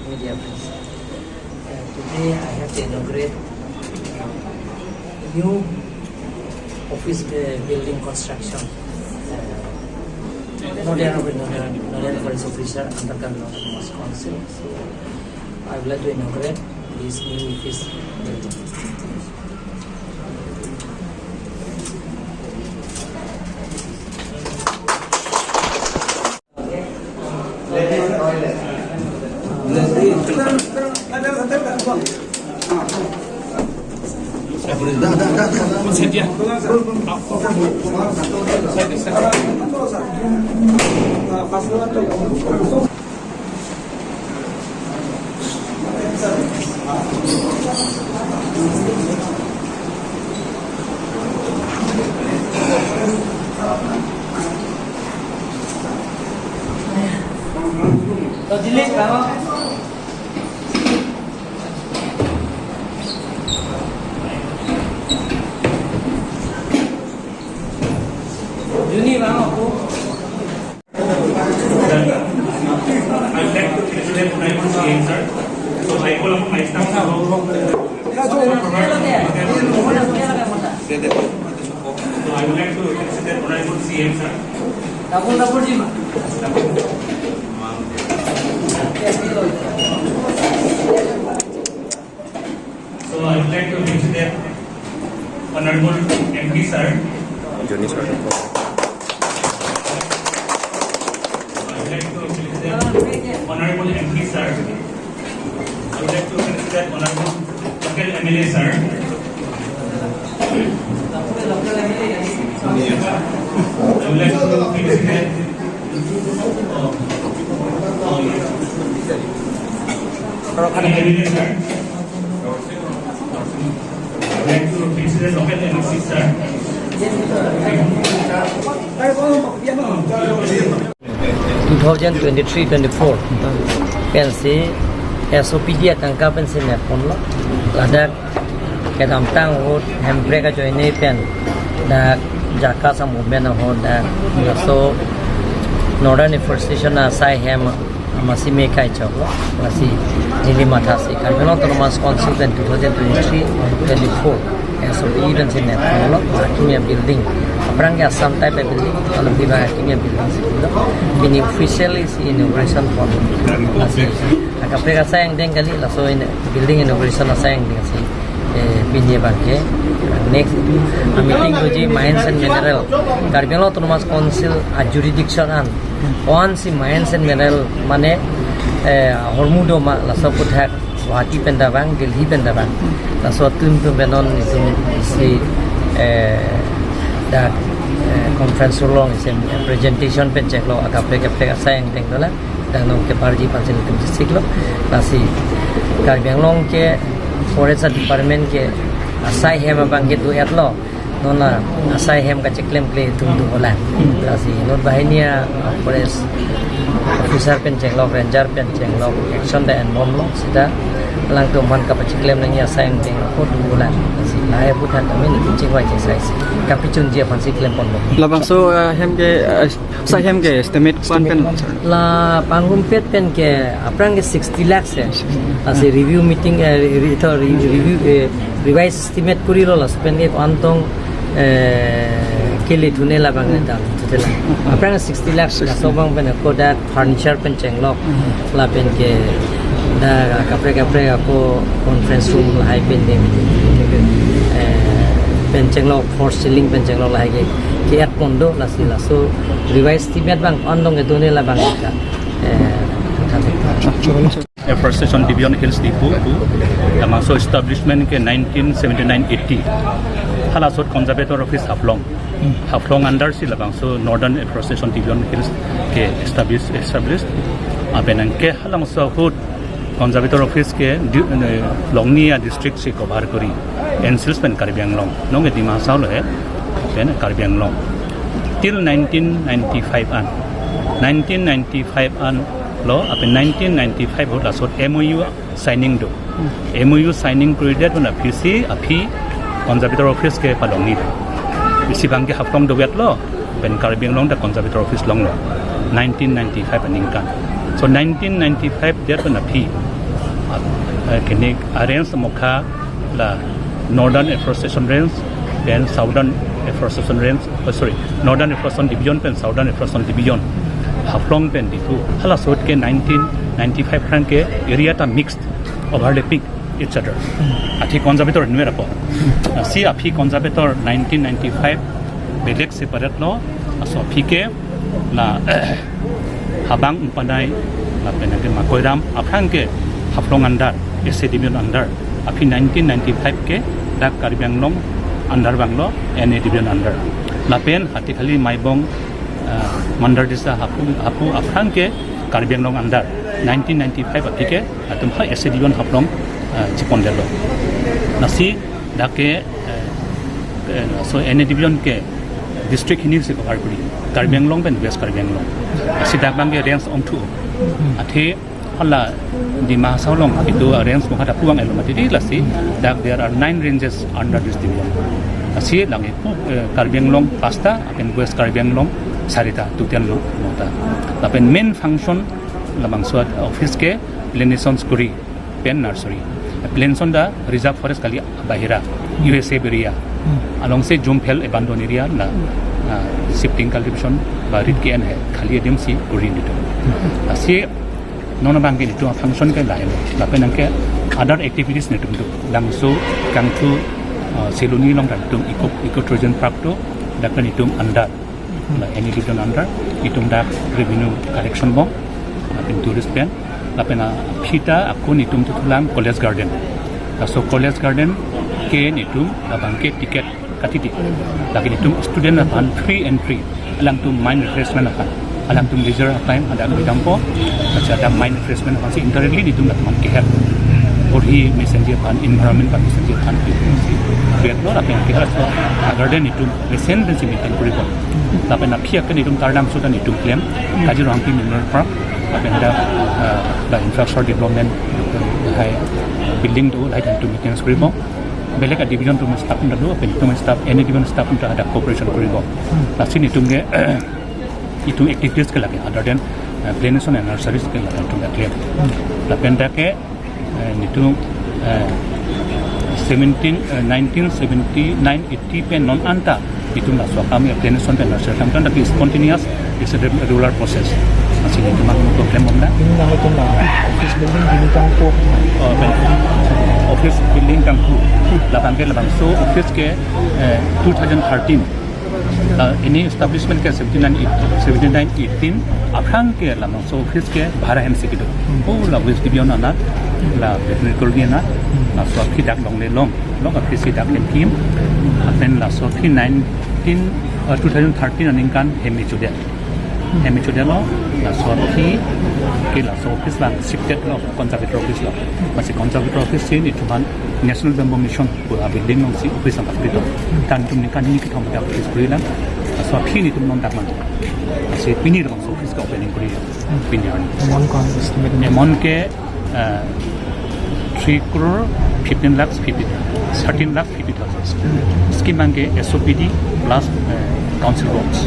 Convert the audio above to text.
media friends. Today I have to inaugurate new office building construction. Northern Forest Officer under Northern Council. So I would like to inaugurate this new office building. So I would like to felicitate Honorable MP sir. Johnny sir. I would like to felicitate Honorable MP sir. I would like to felicitate Honorable local MLA sir. I would like to felicitate MLA sir. Like to felicitate local MC sir. 2023-24 pensi SOP dia tangkap pensi net pon lo ladak kedam tang hot hempre ka join nei pen dak jaka sa movement ho dak so Northern Afforestation Asaihem masih mekai chawla masih nili matha se karbono autonomous council 2023-24 SOP event in net pon lo kimia building Aprang ya some type of building kalau di bawah kimia building silo bini officially si inauguration for masih agak mereka sayang dengan kali laso in building inauguration sayang dengan si bini bangke next meeting tuji mines and mineral Karbiang Autonomous Council a jurisdiction an on si mines and mineral mane hormudo ma laso puthak Guwahati pendabang Delhi pendabang laso tun benon itu si that conference long is a presentation pen check lo akape sayang deng dola dan ke parji pancil kem siklo nasi Karbiang long ke forest department ke Asaihem bang ke duet lo nona Asaihem ka ceklem kle tung hola nasi not bahania forest officer pen check lo ranger pen check lo action da and mom lo sida lang tu man ka ceklem nang ya sayang deng ko hola nasi lai bukan kami ni cing wai cing sai kapicun dia pansi klem pon lo labang so hem ke Asaihem ke estimate pen la pangum pet pen ke aprang ke 60 lakhs hai as a review meeting review revise estimate kuri lo la spend ke antong kele thune la bang da tutela aprang 60 lakhs la sobang pen ko da furniture pen cheng lo la pen ke da kapre ko conference room la hai pen de pen cheng lo for ceiling pen cheng lo la hai ke at pondo la sila so revise estimate bang andong ke thune la bang ka Afforestation Division Hills Depot also establishment ke 1979-80 halasot conservator office Haflong under si labang so Northern Afforestation Division Hills ke established abenang ke halang so hut conservator office ke Longnia district se cover kori encils pen Karbiang Long nong di masau lo he pen Karbiang Long till 1995 an lo apen 1995 hot asot MOU signing do MOU signing period on PC api conservator office ke palongi isi bangke Haflong do wet lo ben Karbiang Long da conservator office long lo 1995 aningkan so 1995 there on api kini range mokha la Northern Afforestation Range then Southern Afforestation Range Northern Afforestation Division pen Southern Afforestation Division Haflong pen ditu hala sot ke 1995 khan ke area ta mixed overlapping each other athi conservator nuera po si api conservator 1995 belek separate lo aso api ke la habang umpanai la penake makoiram aphang ke Haflong under ese division under api 1995 ke dak Karbianglong under banglo NA division under lapen hati khali maibong mandar disa hapu aphang ke Karbianglong under 1995 api ke atum ha ese division Haflong chipondelo nasi dake so NA division ke district hini se cover kuri Karbianglong ben West Karbianglong asi dakbang ke range on two athe hala di Mahasaulong itu range mo hada puang elomati lasi dak there are 9 ranges under this division asi langi Karbianglong pasta apen West Karbianglong sarita tutian lo mota apen main function lamang suat office ke plantations kuri pen nursery plantation da reserve forest kali bahira USA area along se Jumphel abandoned area na shifting cultivation barit ke hai khali edem si kuri nito asi nona bangke itu function ke lain lapen ke other activities netum tu langso kangpu seluni long dan eco tourism park tu dakan itu under any division under itu dak revenue collection bong lapen tourist pen lapen phita akun itu tulang college garden so college garden ke itu bangke ticket katiti lagi itu student apan free entry alang tu mind refreshment apan alang tu leisure time ada bidampo ada mind refreshment apan si internally itu nak man ke help or he messenger apan environment apan messenger apan create no apan ke help garden itu recent dan similar kuripo tapi nak pihak kan itu tardam sudah itu claim kaji rangki mineral park apan ada the infrastructure development hai building tu hai itu maintenance kuripo belek division tu staff under do apen tu staff any division staff under ada cooperation kuripo lasin itu nge itu activities ke lagi other than plantation and nurseries ke lagi tu claim lapen ke itu 1979-80 pe non anta itu na so kami plantation and nursery kan tapi spontaneous is a regular process masih itu mak problem onda ini nang itu lah office building di kangpu office building kangpu labang so office ke 2013 ini establishment ke 79-18 akhang ke lamang so office ke bhara hem sikido la west division ana la veterinary na so khi dak long le long office dak len kim apen la so khi 2013 aning kan hem chude lo la so khi ke la so office la shifted lo conservator office lo masih conservator office ni itu ban national bamboo mission bu building nong si office ang kapito tan tum ni kan ni ki thom da office kuri la so khi ni tum non dak man masih pini lo office ka opening kuri pini ani mon ke 3 crore 15 lakhs 13 lakh 50,000 scheme ang ke SOPD plus council roads